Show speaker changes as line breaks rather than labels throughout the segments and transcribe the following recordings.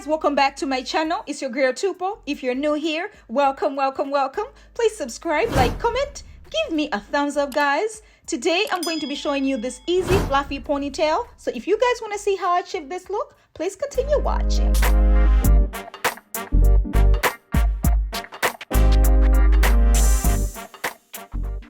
guys, welcome back to my channel. It's your girl Tupo. If you're new here, welcome. Please subscribe, like, comment, give me a thumbs up, guys. Today I'm going to be showing you this easy fluffy ponytail. So if you guys want to see how I achieve this look, please continue watching.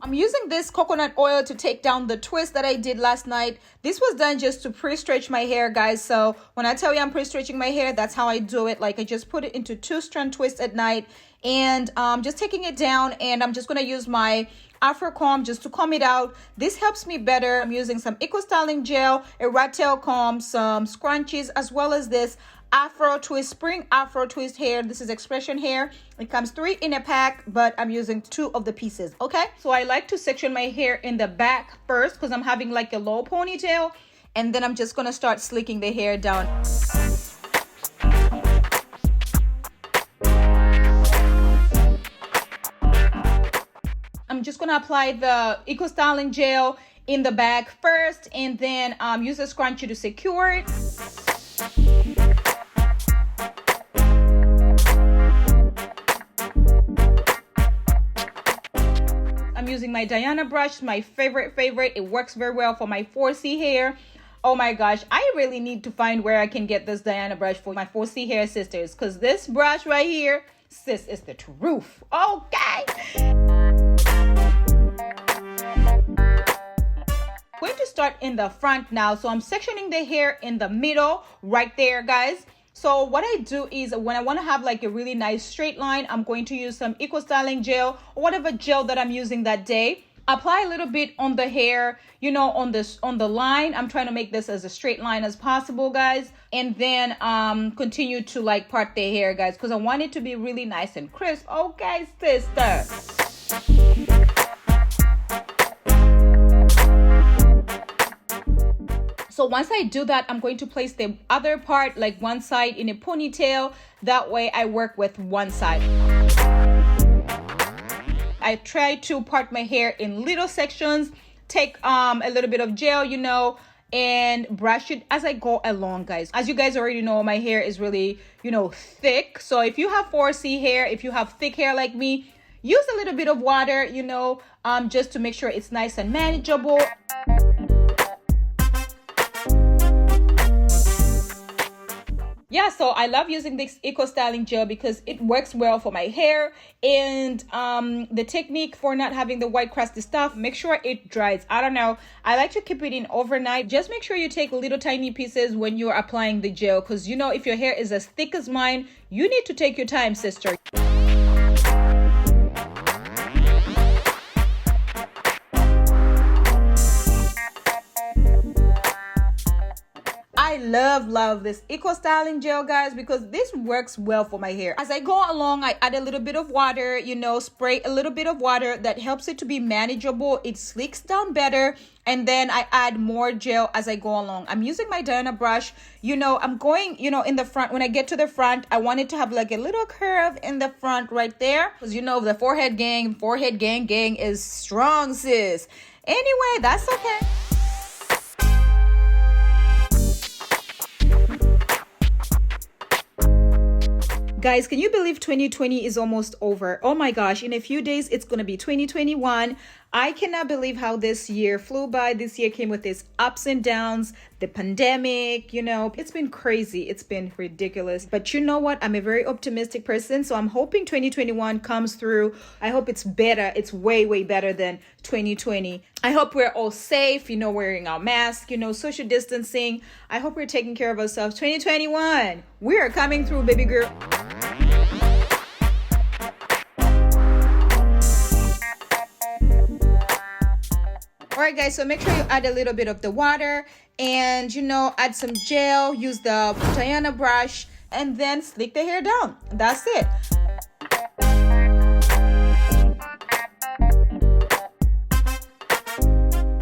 I'm using this coconut oil to take down the twist that I did last night. This was done just to pre-stretch my hair, guys. So when I tell you I'm pre-stretching my hair, that's how I do it. Like, I just put it into 2-strand twists at night, and just taking it down, and I'm just going to use my Afro comb just to comb it out. This helps me better. I'm using some Styling gel, a rat tail comb, some scrunchies, as well as this Afro twist, spring Afro twist hair. This is X-pression hair. It comes 3 in a pack, but I'm using 2 of the pieces. Okay, so I like to section my hair in the back first because I'm having like a low ponytail, and then I'm just gonna start slicking the hair down. I'm just gonna apply the Styling gel in the back first, and then use a scrunchie to secure it. I'm using my Diana brush, my favorite. It works very well for my 4C hair. Oh my gosh, I really need to find where I can get this Diana brush for my 4C hair sisters, because this brush right here, sis, is the truth. Okay. I'm going to start in the front now. So I'm sectioning the hair in the middle right there, guys. So what I do is when I want to have like a really nice straight line, I'm going to use some Styling gel or whatever gel that I'm using that day. Apply a little bit on the hair, you know, on the line. I'm trying to make this as a straight line as possible, guys. And then continue to like part the hair, guys, because I want it to be really nice and crisp. Okay, sister. So once I do that, I'm going to place the other part, like one side, in a ponytail. That way I work with one side. I try to part my hair in little sections, take a little bit of gel, you know, and brush it as I go along, guys. As you guys already know, my hair is really, you know, thick. So if you have 4C hair, if you have thick hair like me, use a little bit of water, you know, just to make sure it's nice and manageable. Yeah, so I love using this Styling gel because it works well for my hair, and the technique for not having the white crusty stuff, make sure it dries. I don't know, I like to keep it in overnight. Just make sure you take little tiny pieces when you're applying the gel, because you know, if your hair is as thick as mine, you need to take your time, sister. I love this Styling gel, guys, because this works well for my hair. As I go along, I add a little bit of water, you know, spray a little bit of water. That helps it to be manageable. It slicks down better. And then I add more gel as I go along. I'm using my Diana brush. You know, I'm going, you know, in the front. When I get to the front, I want it to have like a little curve in the front right there. Because, you know, the forehead gang is strong, sis. Anyway, that's okay. Guys, can you believe 2020 is almost over? Oh my gosh, in a few days, it's going to be 2021. I cannot believe how this year flew by. This year came with its ups and downs, the pandemic, you know, it's been crazy. It's been ridiculous. But you know what? I'm a very optimistic person. So I'm hoping 2021 comes through. I hope it's better. It's way better than 2020. I hope we're all safe, you know, wearing our mask, you know, social distancing. I hope we're taking care of ourselves. 2021, we are coming through, baby girl. All right, guys, so make sure you add a little bit of the water and, you know, add some gel, use the Diana brush, and then slick the hair down. That's it.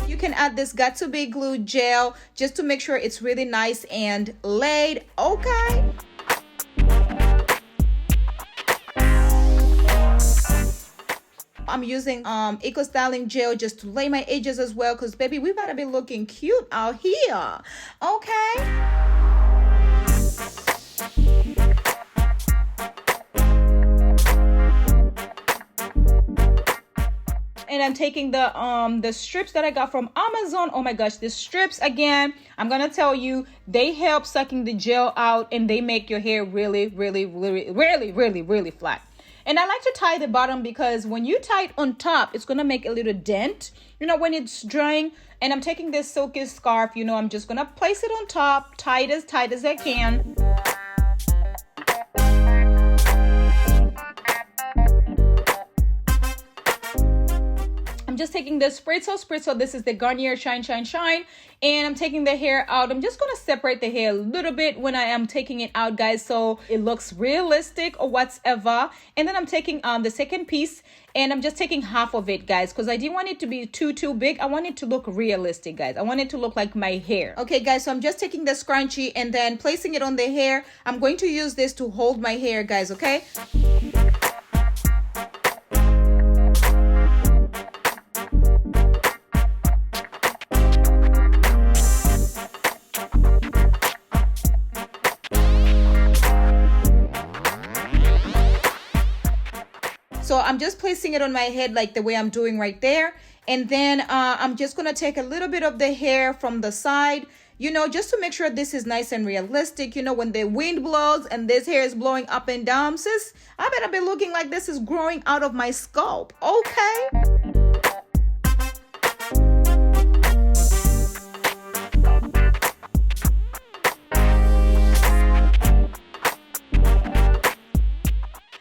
You can add this Got to Be Glue gel just to make sure it's really nice and laid. Okay. I'm using Styling gel just to lay my edges as well, because baby, we better be looking cute out here. Okay. I'm taking the strips that I got from Amazon. Oh my gosh, the strips, again, I'm gonna tell you, they help sucking the gel out, and they make your hair really, really, really, really, really, really flat. And I like to tie the bottom because when you tie it on top, it's gonna make a little dent, you know, when it's drying. And I'm taking this silky scarf, you know, I'm just gonna place it on top, tight as I can. I'm just taking the spritz. This is the Garnier Shine Shine Shine, and I'm taking the hair out. I'm just gonna separate the hair a little bit when I am taking it out, guys, so it looks realistic or whatever. And then I'm taking the second piece, and I'm just taking half of it, guys, because I didn't want it to be too big. I want it to look realistic, guys. I want it to look like my hair. Okay, guys, so I'm just taking the scrunchie and then placing it on the hair. I'm going to use this to hold my hair, guys, okay? So I'm just placing it on my head like the way I'm doing right there. And then I'm just going to take a little bit of the hair from the side, you know, just to make sure this is nice and realistic. You know, when the wind blows and this hair is blowing up and down, sis, I better be looking like this is growing out of my scalp. Okay.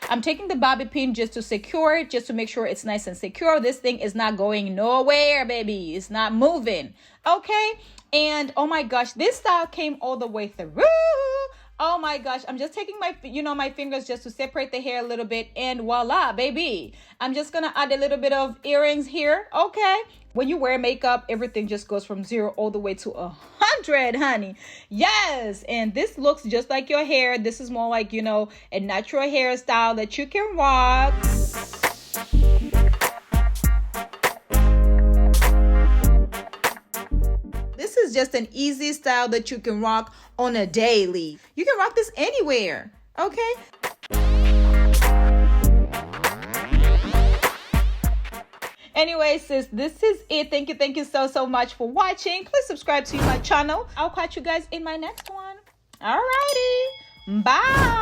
I'm taking the bobby pin just to secure it, just to make sure it's nice and secure. This thing is not going nowhere, baby. It's not moving. Okay. And oh my gosh, this style came all the way through. Oh my gosh, I'm just taking my, my fingers just to separate the hair a little bit, and voila, baby. I'm just gonna add a little bit of earrings here, okay? When you wear makeup, everything just goes from 0 all the way to 100, honey. Yes, and this looks just like your hair. This is more like, a natural hairstyle that you can rock. This is just an easy style that you can rock on a daily. You can rock this anywhere, okay? Anyway, sis, this is it. Thank you so much for watching. Please subscribe to my channel. I'll catch you guys in my next one. Alrighty, bye.